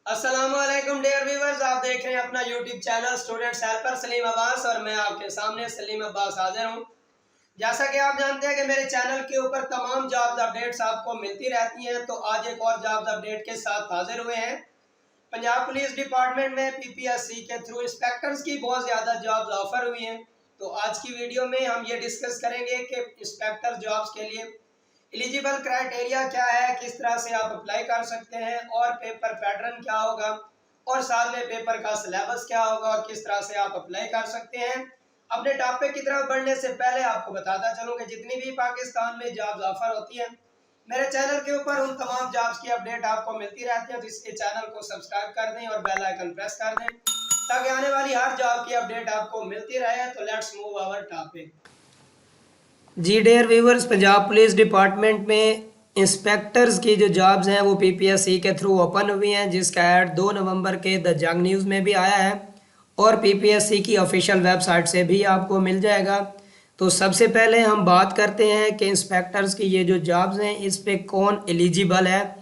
अस्सलामुअलैकुम dear viewers, आप देख रहे हैं अपना YouTube channel students helper Salim Abbas और मैं आपके सामने सलीम अब्बास हाजिर हूं। जैसा कि आप जानते हैं कि मेरे चैनल के ऊपर तमाम जॉब्स अपडेट्स आपको मिलती रहती हैं, तो आज एक और जॉब्स अपडेट के साथ हाजिर हुए हैं। पंजाब पुलिस डिपार्टमेंट में पीपीएससी के थ्रू इंस्पेक्टर्स की बहुत ज़्यादा जॉब्स ऑफर हुई हैं। तो आज की वीडियो में हम ये डिस्कस करेंगे कि इंस्पेक्टर जॉब्स के लिए एलिजिबल क्राइटेरिया क्या है, किस तरह से आप अप्लाई कर सकते हैं और पेपर पैटर्न क्या होगा और साथ में पेपर का सिलेबस क्या होगा और किस तरह से आप अप्लाई कर सकते हैं। अपने टॉपिक की तरफ बढ़ने से पहले आपको बताता चलूँ कि जितनी भी पाकिस्तान में जॉब्स ऑफर होती हैं, मेरे चैनल के ऊपर उन तमाम जॉब्स की अपडेट आपको मिलती रहती है। तो इसके चैनल को सब्सक्राइब कर दें और बेल आइकन प्रेस कर दें ताकि आने वाली हर जॉब की अपडेट आपको मिलती रहे। तो लेट्स मूव आवर टॉपिक। जी dear viewers, Punjab police department में इंस्पेक्टर्स की जो जॉब्स हैं वो पीपीएससी के थ्रू ओपन हुई हैं, जिसका ऐड 2 नवंबर के द जंग न्यूज़ में भी आया है और पीपीएससी की ऑफिशियल वेबसाइट से भी आपको मिल जाएगा। तो सबसे पहले हम बात करते हैं कि इंस्पेक्टर्स की ये जो जॉब्स हैं इस पे कौन एलिजिबल है,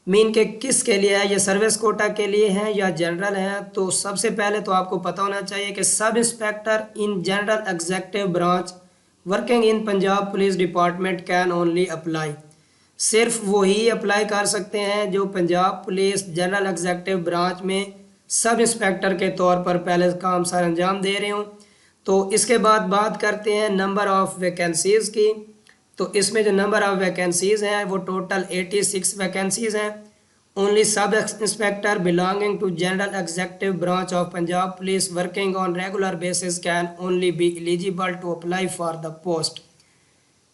मीन के किसके लिए है, ये सर्विस कोटा के लिए हैं या जनरल हैं। तो सबसे पहले तो आपको पता होना चाहिए कि sub inspector in general executive branch working in Punjab police department can only apply. सिर्फ वही अप्लाई कर सकते हैं जो Punjab police general executive branch में सब इंस्पेक्टर के तौर पर पहले काम सर अंजाम दे रहे हों। तो इसके बाद बात करते हैं नंबर ऑफ़ वैकेंसीज़ की। तो इसमें जो नंबर ऑफ़ वैकेंसीज़ हैं वो टोटल 86 वैकेंसीज़ हैं। Only sub inspector belonging to general executive branch of Punjab police working on regular basis can only be eligible to apply for the post.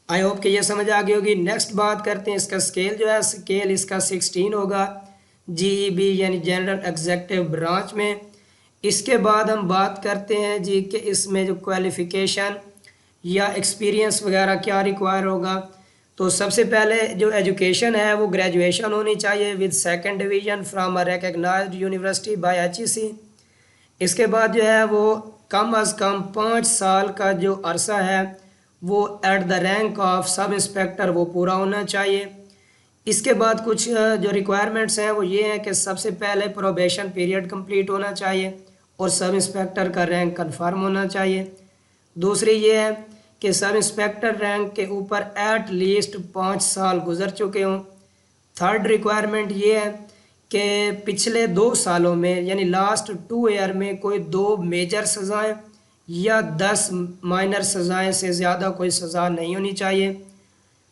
I hope कि ये समझ आ गई होगी। नेक्स्ट बात करते हैं इसका स्केल जो है, स्केल इसका 16 होगा जीईबी यानी जनरल एग्जीक्यूटिव ब्रांच में। इसके बाद हम बात करते हैं जी कि इसमें जो क्वालिफ़िकेशन या एक्सपीरियंस वगैरह क्या रिक्वायर होगा। तो सबसे पहले जो एजुकेशन है वो ग्रेजुएशन होनी चाहिए with second division from a recognised university by HEC. इसके बाद जो है वो कम अज़ कम 5 साल का जो अरसा है वो at the rank of sub inspector वो पूरा होना चाहिए। इसके बाद कुछ जो रिक्वायरमेंट्स हैं वो ये हैं कि सबसे पहले प्रोबेशन पीरियड कंप्लीट होना चाहिए और सब इंस्पेक्टर का रैंक कन्फर्म होना चाहिए। दूसरी ये है कि सब इंस्पेक्टर रैंक के ऊपर एट लीस्ट 5 साल गुजर चुके हों। थर्ड रिक्वायरमेंट ये है कि पिछले 2 सालों में यानी लास्ट 2 ईयर में कोई 2 मेजर सज़ाएँ या 10 माइनर सज़ाएँ से ज़्यादा कोई सज़ा नहीं होनी चाहिए।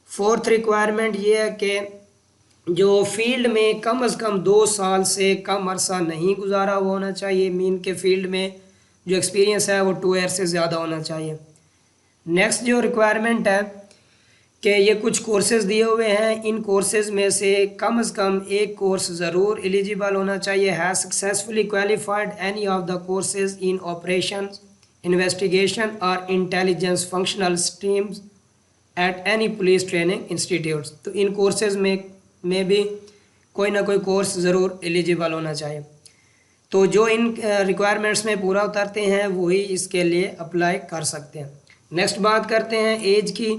फोर्थ रिक्वायरमेंट ये है कि जो फील्ड में कम से कम 2 साल से कम अरसा नहीं गुजारा हुआ होना चाहिए। मीन के फील्ड में जो एक्सपीरियंस है वो 2 ईयर से ज़्यादा होना चाहिए। नेक्स्ट जो रिक्वायरमेंट है कि ये कुछ कोर्सेज़ दिए हुए हैं, इन कोर्सेज़ में से कम एक कोर्स ज़रूर एलिजिबल होना चाहिए। Has successfully qualified any of the courses in operation investigation और intelligence functional streams at any police training institutes. तो इन कोर्सेज़ में भी कोई ना कोई कोर्स ज़रूर एलिजिबल होना चाहिए। तो जो इन रिक्वायरमेंट्स में पूरा उतरते हैं वही इसके लिए अप्लाई कर सकते हैं। नेक्स्ट बात करते हैं एज की।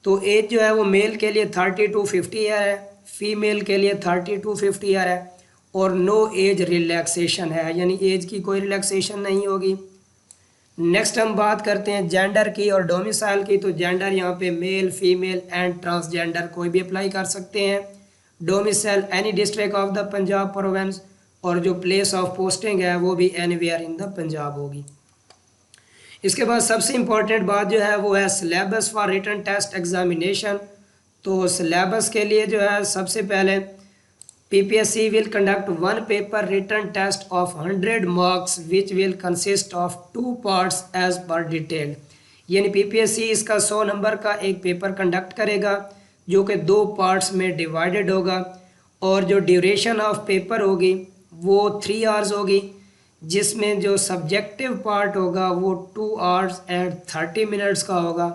तो एज जो है वो मेल के लिए 30 to 50 ईयर है, फीमेल के लिए 30 to 50 ईयर है और नो एज रिलैक्सेशन है, यानी एज की कोई रिलैक्सेशन नहीं होगी। नेक्स्ट हम बात करते हैं जेंडर की और डोमिसाइल की। तो जेंडर यहाँ पे मेल, फीमेल एंड ट्रांसजेंडर कोई भी अप्लाई कर सकते हैं। Domicile any district of the Punjab province और जो प्लेस ऑफ पोस्टिंग है वो भी एनीवेयर इन द पंजाब होगी। इसके बाद सबसे इम्पॉर्टेंट बात जो है वो है syllabus for written test examination. तो सिलेबस के लिए जो है सबसे पहले PPSC will conduct 1 paper written test of 100 marks which will consist of 2 parts as per detailed. यानी पीपीएससी इसका 100 नंबर का एक पेपर कंडक्ट करेगा जो कि 2 पार्ट्स में डिवाइडेड होगा और जो ड्यूरेशन ऑफ पेपर होगी वो 3 आवर्स होगी, जिसमें जो सब्जेक्टिव पार्ट होगा वो 2 आवर्स एंड 30 मिनट्स का होगा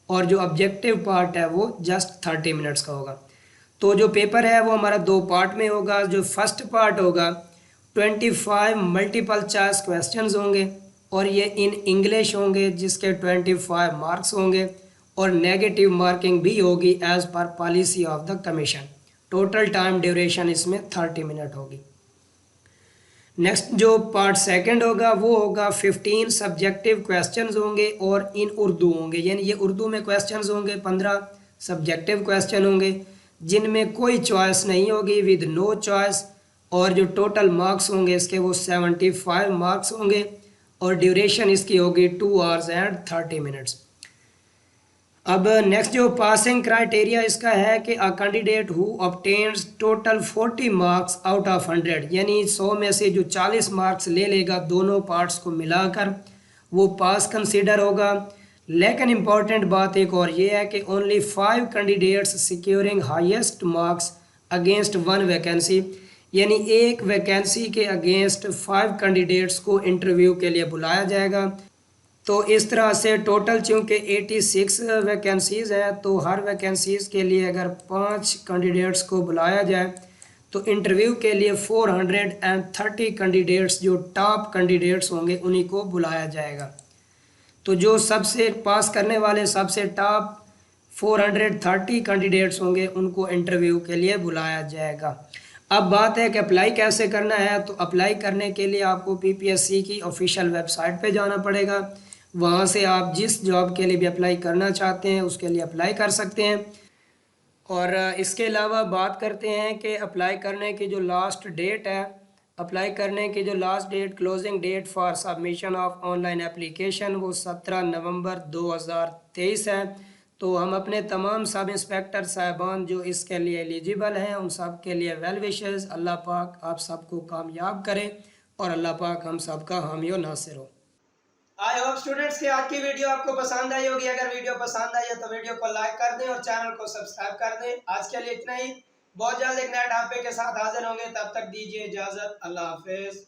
और जो ऑब्जेक्टिव पार्ट है वो जस्ट 30 मिनट्स का होगा। तो जो पेपर है वो हमारा 2 पार्ट में होगा। जो फर्स्ट पार्ट होगा 25 मल्टीपल चॉइस क्वेश्चंस होंगे और ये इन इंग्लिश होंगे जिसके 25 मार्क्स होंगे और नेगेटिव मार्किंग भी होगी as per policy of the commission. Total time duration इसमें 30 मिनट होगी। नेक्स्ट जो पार्ट सेकंड होगा वो होगा 15 सब्जेक्टिव क्वेश्चंस होंगे और इन उर्दू होंगे, यानी ये उर्दू में क्वेश्चंस होंगे, 15 सब्जेक्टिव क्वेश्चन होंगे जिनमें कोई चॉइस नहीं होगी, विद नो चॉइस। और जो टोटल मार्क्स होंगे इसके वो 75 मार्क्स होंगे और ड्यूरेशन इसकी होगी 2 आवर्स एंड 30 मिनट्स। अब नेक्स्ट जो पासिंग क्राइटेरिया इसका है कि a candidate who obtains total 40 marks out of 100, यानी 100 में से जो 40 मार्क्स ले लेगा दोनों पार्ट्स को मिलाकर वो पास कंसीडर होगा। लेकिन इम्पॉर्टेंट बात एक और ये है कि only 5 candidates securing highest marks against 1 vacancy, यानी एक वैकेंसी के अगेंस्ट 5 कैंडिडेट्स को इंटरव्यू के लिए बुलाया जाएगा। तो इस तरह से टोटल चूँकि 86 वैकेंसीज़ हैं तो हर वैकेंसीज़ के लिए अगर 5 कैंडिडेट्स को बुलाया जाए तो इंटरव्यू के लिए 430 कैंडिडेट्स जो टॉप कैंडिडेट्स होंगे उन्हीं को बुलाया जाएगा। तो जो सबसे पास करने वाले सबसे टॉप 430 कैंडिडेट्स होंगे उनको इंटरव्यू के लिए बुलाया जाएगा। अब बात है कि अप्लाई कैसे करना है। तो अप्लाई करने के लिए आपको पीपीएससी की ऑफिशियल वेबसाइट पे जाना पड़ेगा। वहाँ से आप जिस जॉब के लिए भी अप्लाई करना चाहते हैं उसके लिए अप्लाई कर सकते हैं। और इसके अलावा बात करते हैं कि अप्लाई करने की जो लास्ट डेट है, अप्लाई करने की जो last date closing date for submission of online application वो 17 नवंबर 2023 है। तो हम अपने तमाम सब इंस्पेक्टर साहिबान जो इसके लिए एलिजिबल हैं उन सब के लिए वेल विशेस। अल्लाह पाक आप सबको कामयाब करे और अल्लाह पाक हम सब का हामी और नासिर हो। आई होप स्टूडेंट्स की आज की वीडियो आपको पसंद आई होगी। अगर वीडियो पसंद आई है तो वीडियो को लाइक कर दें और चैनल को सब्सक्राइब कर दें। आज के लिए इतना ही। बहुत जल्द एक नए टॉपिक के साथ हाजिर होंगे, तब तक दीजिए इजाज़त। अल्लाह हाफिज़।